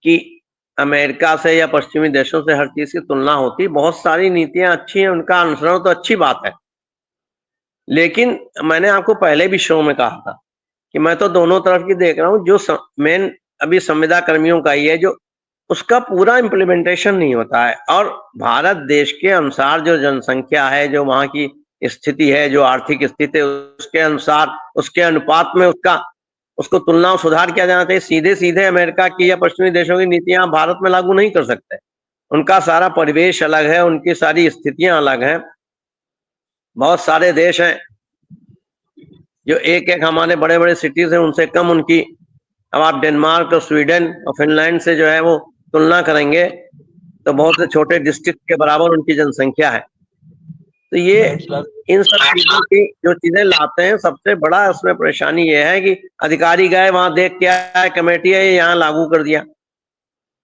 कि अमेरिका से या पश्चिमी देशों से हर चीज की तुलना होती। बहुत सारी नीतियां अच्छी हैं, उनका अनुसरण तो अच्छी बात है, लेकिन मैंने आपको पहले भी शो में कहा था कि मैं तो दोनों तरफ की देख रहा हूँ। जो मेन अभी संविदा कर्मियों का ही है, जो उसका पूरा इम्प्लीमेंटेशन नहीं होता है। और भारत देश के अनुसार जो जनसंख्या है, जो वहां की स्थिति है, जो आर्थिक स्थिति है, उसके अनुसार, उसके अनुपात में उसको तुलना और सुधार किया जाना चाहिए। सीधे सीधे अमेरिका की या पश्चिमी देशों की नीतियां भारत में लागू नहीं कर सकते। उनका सारा परिवेश अलग है, उनकी सारी स्थितियां अलग हैं। बहुत सारे देश हैं जो एक एक हमारे बड़े बड़े सिटीज हैं उनसे कम उनकी। अब आप डेनमार्क और स्वीडन और फिनलैंड से जो है वो तुलना करेंगे तो बहुत से छोटे डिस्ट्रिक्ट के बराबर उनकी जनसंख्या है। तो ये इन सब चीजों की जो चीजें लाते हैं, सबसे बड़ा उसमें परेशानी ये है कि अधिकारी गए वहां देख के आए, कमेटी है यहाँ लागू कर दिया,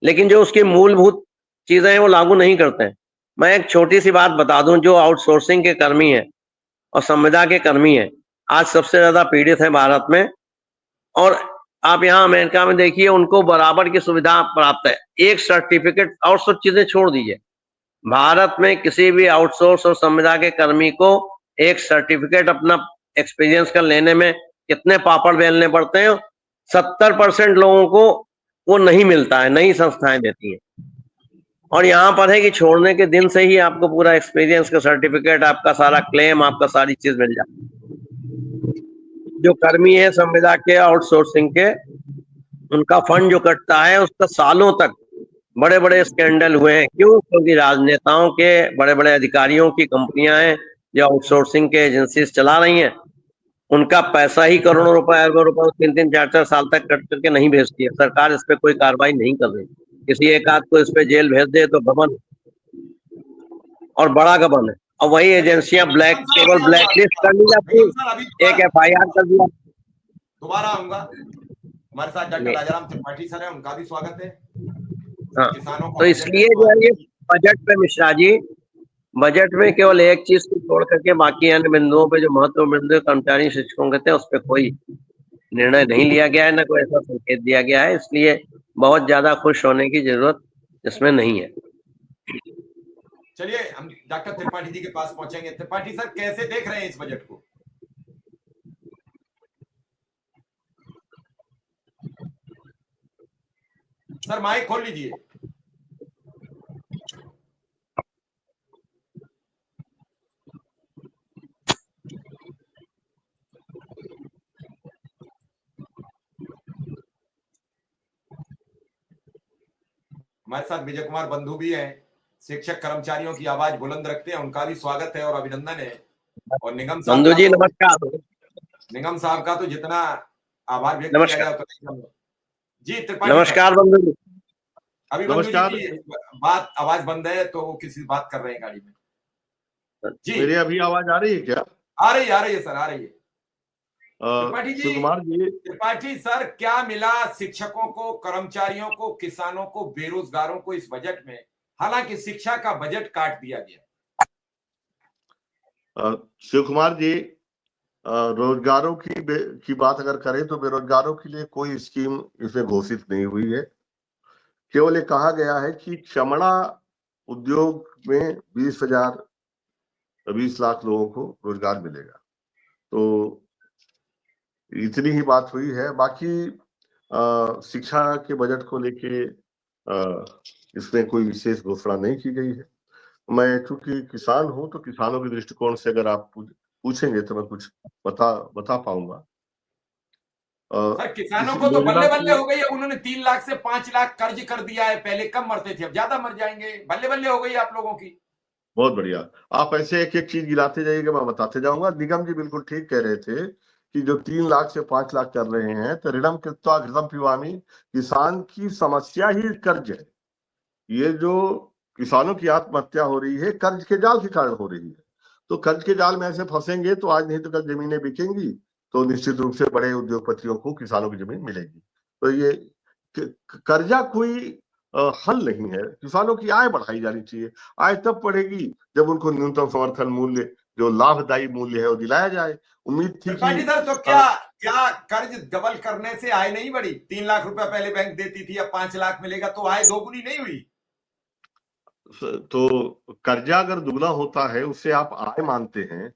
लेकिन जो उसकी मूलभूत चीजें हैं वो लागू नहीं करते हैं। मैं एक छोटी सी बात बता दूं, जो आउटसोर्सिंग के कर्मी हैं और संविदा के कर्मी हैं, आज सबसे ज्यादा पीड़ित है भारत में। और आप यहाँ अमेरिका में देखिए, उनको बराबर की सुविधा प्राप्त है। एक सर्टिफिकेट और सब चीजें छोड़ दीजिए, भारत में किसी भी आउटसोर्स और संविदा के कर्मी को एक सर्टिफिकेट अपना एक्सपीरियंस का लेने में कितने पापड़ बेलने पड़ते हैं। 70% लोगों को वो नहीं मिलता है, नई संस्थाएं देती हैं। और यहाँ पर है कि छोड़ने के दिन से ही आपको पूरा एक्सपीरियंस का सर्टिफिकेट, आपका सारा क्लेम, आपका सारी चीज मिल जाती है। जो कर्मी है संविदा के, आउटसोर्सिंग के, उनका फंड जो कटता है उसका सालों तक बड़े बड़े स्कैंडल हुए हैं। क्यों? क्योंकि राजनेताओं के, बड़े बड़े अधिकारियों की कंपनियां हैं जो आउटसोर्सिंग के एजेंसी चला रही हैं। उनका पैसा ही करोड़ों रुपए, अरबों रुपए 3-3, 4-4 साल तक कट करके नहीं भेजती है सरकार। इस पे कोई कार्रवाई नहीं कर रही। किसी एक आध को इस पे जेल भेज दे तो गबन, और बड़ा गबन है। और वही एजेंसियां केवल ब्लैक लिस्ट कर ली जाती, एक FIR कर दिया। दोबारा आऊंगा। हमारे साथ डॉक्टर राजाराम त्रिपाठी सर है, उनका भी स्वागत है। हाँ, तो इसलिए जो है ये बजट पे मिश्रा जी, बजट में केवल एक चीज को छोड़ करके बाकी अन्य बिंदुओं पे, जो महत्वपूर्ण बिंदु कर्मचारी शिक्षकों के थे, उस पर कोई निर्णय नहीं लिया गया है, न कोई ऐसा संकेत दिया गया है। इसलिए बहुत ज्यादा खुश होने की जरूरत इसमें नहीं है। चलिए हम डॉक्टर त्रिपाठी जी के पास पहुंचेंगे। त्रिपाठी सर, कैसे देख रहे हैं इस बजट को? सर माइक खोल लीजिए। हमारे साथ विजय कुमार बंधु भी हैं, शिक्षक कर्मचारियों की आवाज बुलंद रखते हैं, उनका भी स्वागत है और अभिनंदन है। और निगम साहब बंधु जी नमस्कार। निगम साहब का तो जितना आभार व्यक्त किया जाए उतना जी। त्रिपाठी नमस्कार बंधु जी। अभी बंधु जी बात, आवाज बंद है तो वो किसी बात कर रहे हैं गाड़ी में जी। मेरी अभी आवाज आ रही है क्या? आ रही है सर, आ रही है। त्रिपाठी जी, त्रिपाठी सर, क्या मिला शिक्षकों को, कर्मचारियों को, किसानों को, बेरोजगारों को इस बजट में? हालांकि शिक्षा का बजट काट दिया गया। शिव कुमार जी, रोजगारों की बात अगर करें तो बेरोजगारों के लिए कोई स्कीम इसमें घोषित नहीं हुई है। केवल ये कहा गया है कि चमड़ा उद्योग में 20 लाख लोगों को रोजगार मिलेगा। तो इतनी ही बात हुई है। बाकी शिक्षा के बजट को लेके इसमें कोई विशेष घोषणा नहीं की गई है। मैं चूंकि किसान हूं तो किसानों के दृष्टिकोण से अगर आप पूछेंगे तो मैं कुछ बता पाऊंगा। सर किसानों को तो बल्ले बल्ले हो गई है। उन्होंने 3 लाख से 5 लाख कर्ज कर दिया है। पहले कम मरते थे, अब ज्यादा मर जाएंगे। बल्ले बल्ले हो गई आप लोगों की। बहुत बढ़िया, आप ऐसे एक एक चीज गिनाते जाइएगा, मैं बताते जाऊंगा। निगम जी बिल्कुल ठीक कह रहे थे कि जो 3 लाख से 5 लाख कर रहे हैं, तो ऋणम कृत्वा घृतम पिबामी, किसान की समस्या ही कर्ज है। ये जो किसानों की आत्महत्या हो रही है, कर्ज के जाल के कारण हो रही है। तो कर्ज के जाल में ऐसे फंसेंगे तो आज नहीं तो कल जमीनें बिकेंगी, तो निश्चित रूप से बड़े उद्योगपतियों को किसानों की जमीन मिलेगी। तो ये कर्जा कोई हल नहीं है। किसानों की आय बढ़ाई जानी चाहिए। आय तब बढ़ेगी जब उनको न्यूनतम समर्थन मूल्य जो लाभदायी मूल्य है वो दिलाया जाए। उम्मीद थी कि सर तो क्या कर्ज डबल करने से आय नहीं बढ़ी? 3 लाख रुपया पहले बैंक देती थी, अब 5 लाख मिलेगा, तो आय दोगुनी नहीं हुई? तो कर्जा अगर दुगना होता है उससे आप आय मानते हैं,